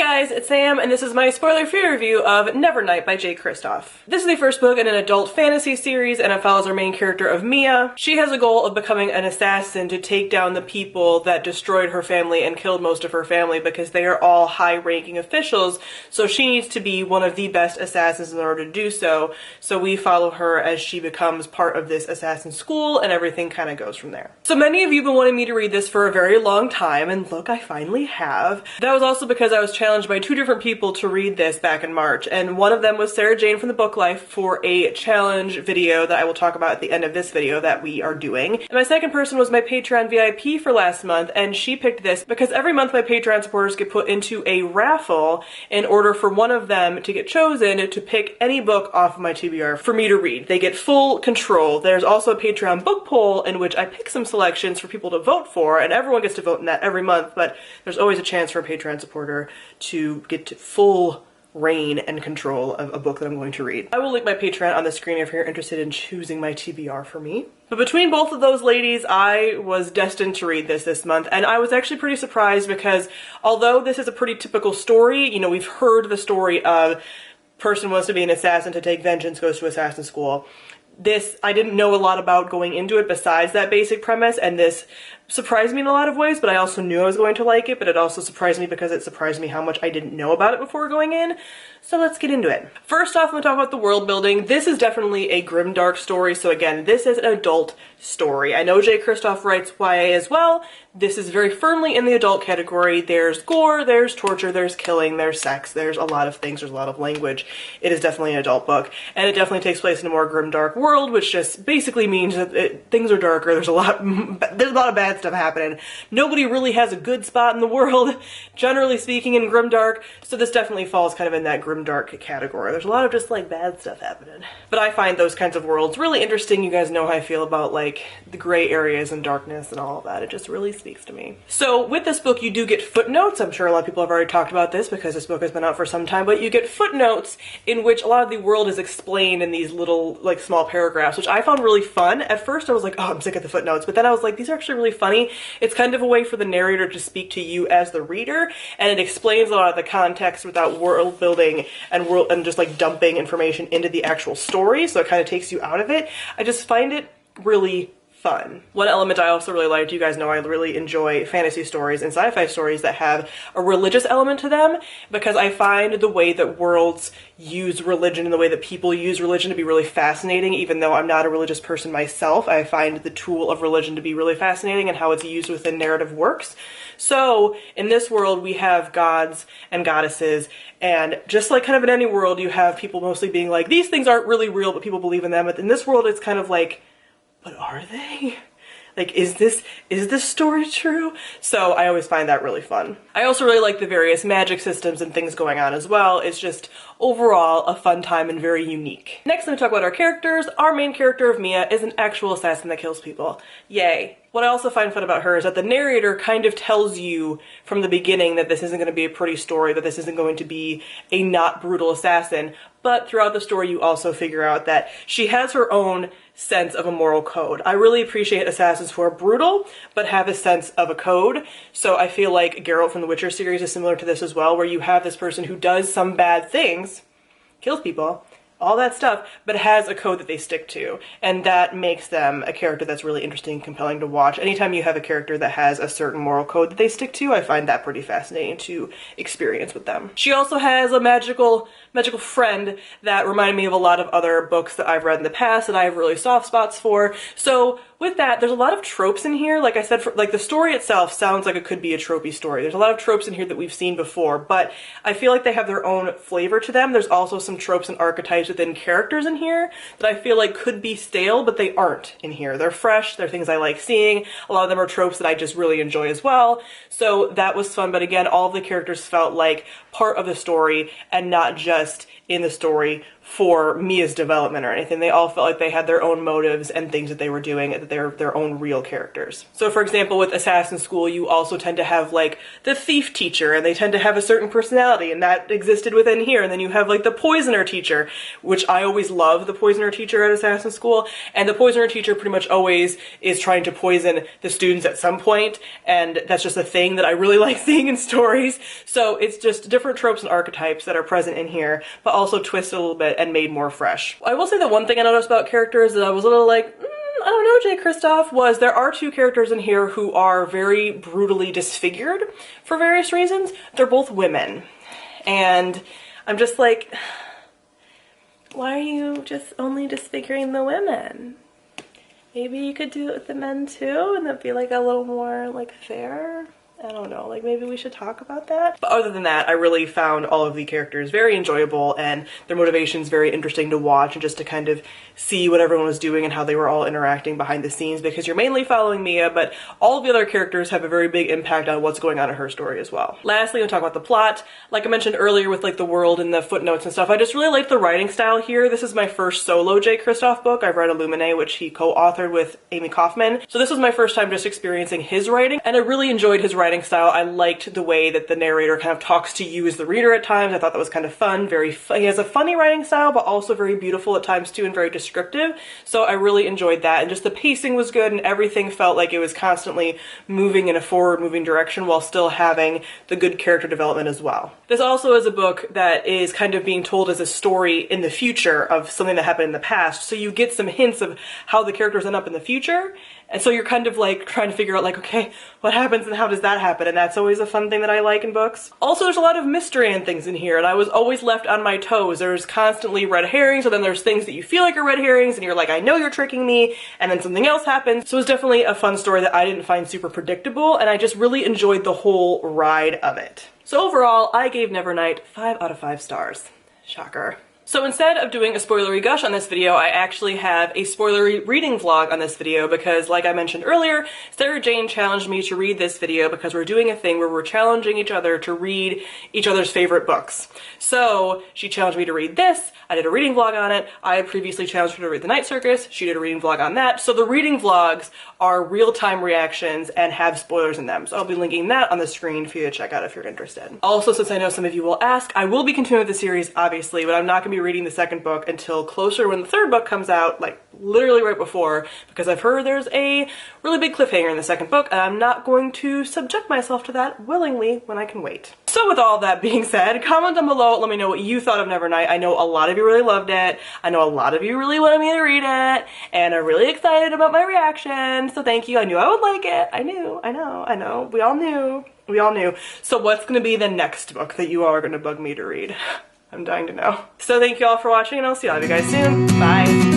guys, it's Sam, and this is my spoiler-free review of Nevernight by Jay Kristoff. This is the first book in an adult fantasy series, and it follows our main character of Mia. She has a goal of becoming an assassin to take down the people that destroyed her family and killed most of her family because they are all high-ranking officials, so she needs to be one of the best assassins in order to do so. So we follow her as she becomes part of this assassin school, and everything kind of goes from there. So many of you have been wanting me to read this for a very long time, and look, I finally have. That was also because I was challenged by two different people to read this back in March, and one of them was Sarah Jane from the Book Life for a challenge video that I will talk about at the end of this video that we are doing. And my second person was my Patreon VIP for last month, and she picked this because every month my Patreon supporters get put into a raffle in order for one of them to get chosen to pick any book off of my TBR for me to read. They get full control. There's also a Patreon book poll in which I pick some selections for people to vote for, and everyone gets to vote in that every month, but there's always a chance for a Patreon supporter to get to full reign and control of a book that I'm going to read. I will link my Patreon on the screen if you're interested in choosing my TBR for me. But between both of those ladies, I was destined to read this month, and I was actually pretty surprised because although this is a pretty typical story, you know, we've heard the story of person wants to be an assassin to take vengeance, goes to assassin school. This, I didn't know a lot about going into it besides that basic premise, and this surprised me in a lot of ways, but I also knew I was going to like it, but it also surprised me because it surprised me how much I didn't know about it before going in. So let's get into it. First off, I'm going to talk about the world building. This is definitely a grimdark story, so again, this is an adult story. I know Jay Kristoff writes YA as well. This is very firmly in the adult category. There's gore, there's torture, there's killing, there's sex, there's a lot of things, there's a lot of language. It is definitely an adult book, and it definitely takes place in a more grimdark world, which just basically means that things are darker. There's a lot of bad stuff happening. Nobody really has a good spot in the world, generally speaking, in grimdark, so this definitely falls kind of in that grimdark category. There's a lot of just like bad stuff happening. But I find those kinds of worlds really interesting. You guys know how I feel about like the gray areas and darkness and all of that. It just really speaks to me. So with this book you do get footnotes. I'm sure a lot of people have already talked about this because this book has been out for some time, but you get footnotes in which a lot of the world is explained in these little like small paragraphs, which I found really fun. At first I was like, oh, I'm sick of the footnotes, but then I was like, these are actually really funny. It's kind of a way for the narrator to speak to you as the reader, and it explains a lot of the context without world building and just like dumping information into the actual story, so it kind of takes you out of it. I just find it really fun. One element I also really liked, you guys know I really enjoy fantasy stories and sci-fi stories that have a religious element to them, because I find the way that worlds use religion and the way that people use religion to be really fascinating. Even though I'm not a religious person myself, I find the tool of religion to be really fascinating and how it's used within narrative works. So in this world we have gods and goddesses, and just like kind of in any world you have people mostly being like, these things aren't really real but people believe in them. But in this world it's kind of like, but are they? Like, is this story true? So I always find that really fun. I also really like the various magic systems and things going on as well. It's just overall a fun time and very unique. Next, I'm gonna talk about our characters. Our main character of Mia is an actual assassin that kills people. Yay. What I also find fun about her is that the narrator kind of tells you from the beginning that this isn't going to be a pretty story, that this isn't going to be a not brutal assassin, but throughout the story you also figure out that she has her own sense of a moral code. I really appreciate assassins who are brutal, but have a sense of a code. So I feel like Geralt from the Witcher series is similar to this as well, where you have this person who does some bad things, kills people, all that stuff, but has a code that they stick to, and that makes them a character that's really interesting and compelling to watch. Anytime you have a character that has a certain moral code that they stick to, I find that pretty fascinating to experience with them. She also has a magical friend that reminded me of a lot of other books that I've read in the past that I have really soft spots for. So with that, there's a lot of tropes in here. Like I said, like the story itself sounds like it could be a tropey story. There's a lot of tropes in here that we've seen before, but I feel like they have their own flavor to them. There's also some tropes and archetypes within characters in here that I feel like could be stale, but they aren't in here. They're fresh, they're things I like seeing. A lot of them are tropes that I just really enjoy as well. So that was fun, but again, all of the characters felt like part of the story and not just in the story for Mia's development or anything. They all felt like they had their own motives and things that they were doing they're their own real characters. So for example, with Assassin School, you also tend to have like the thief teacher, and they tend to have a certain personality, and that existed within here. And then you have like the poisoner teacher, which I always love the poisoner teacher at Assassin School, and the poisoner teacher pretty much always is trying to poison the students at some point, and that's just a thing that I really like seeing in stories. So it's just different tropes and archetypes that are present in here, but also twisted a little bit and made more fresh. I will say that one thing I noticed about characters that I was a little like, I don't know, Jay Kristoff, was there are two characters in here who are very brutally disfigured for various reasons. They're both women. And I'm just like, why are you just only disfiguring the women? Maybe you could do it with the men too, and that'd be like a little more like fair. I don't know, like maybe we should talk about that. But other than that, I really found all of the characters very enjoyable and their motivations very interesting to watch, and just to kind of see what everyone was doing and how they were all interacting behind the scenes, because you're mainly following Mia, but all of the other characters have a very big impact on what's going on in her story as well. Lastly, we'll talk about the plot. Like I mentioned earlier with like the world and the footnotes and stuff, I just really like the writing style here. This is my first solo Jay Kristoff book. I've read Illuminae, which he co-authored with Amy Kaufman. So this was my first time just experiencing his writing, and I really enjoyed his writing style. I liked the way that the narrator kind of talks to you as the reader at times. I thought that was kind of fun. He has a funny writing style, but also very beautiful at times too, and very descriptive. So I really enjoyed that, and just the pacing was good, and everything felt like it was constantly moving in a forward-moving direction while still having the good character development as well. This also is a book that is kind of being told as a story in the future of something that happened in the past, so you get some hints of how the characters end up in the future. And so you're kind of like trying to figure out like, okay, what happens and how does that happen? And that's always a fun thing that I like in books. Also, there's a lot of mystery and things in here, and I was always left on my toes. There's constantly red herrings, and then there's things that you feel like are red herrings, and you're like, I know you're tricking me, and then something else happens. So it was definitely a fun story that I didn't find super predictable, and I just really enjoyed the whole ride of it. So overall, I gave Nevernight 5 out of 5 stars. Shocker. So instead of doing a spoilery gush on this video, I actually have a spoilery reading vlog on this video, because like I mentioned earlier, Sarah Jane challenged me to read this video because we're doing a thing where we're challenging each other to read each other's favorite books. So she challenged me to read this, I did a reading vlog on it, I had previously challenged her to read The Night Circus, she did a reading vlog on that. So the reading vlogs are real-time reactions and have spoilers in them. So I'll be linking that on the screen for you to check out if you're interested. Also, since I know some of you will ask, I will be continuing with the series, obviously, but I'm not going to be reading the second book until closer when the third book comes out, like literally right before, because I've heard there's a really big cliffhanger in the second book, and I'm not going to subject myself to that willingly when I can wait. So with all that being said, comment down below, let me know what you thought of Nevernight. I know a lot of you really loved it. I know a lot of you really wanted me to read it, and are really excited about my reaction, so thank you. I knew I would like it. I know. We all knew. So what's gonna be the next book that you all are gonna bug me to read? I'm dying to know. So thank you all for watching, and I'll see all of you guys soon. Bye.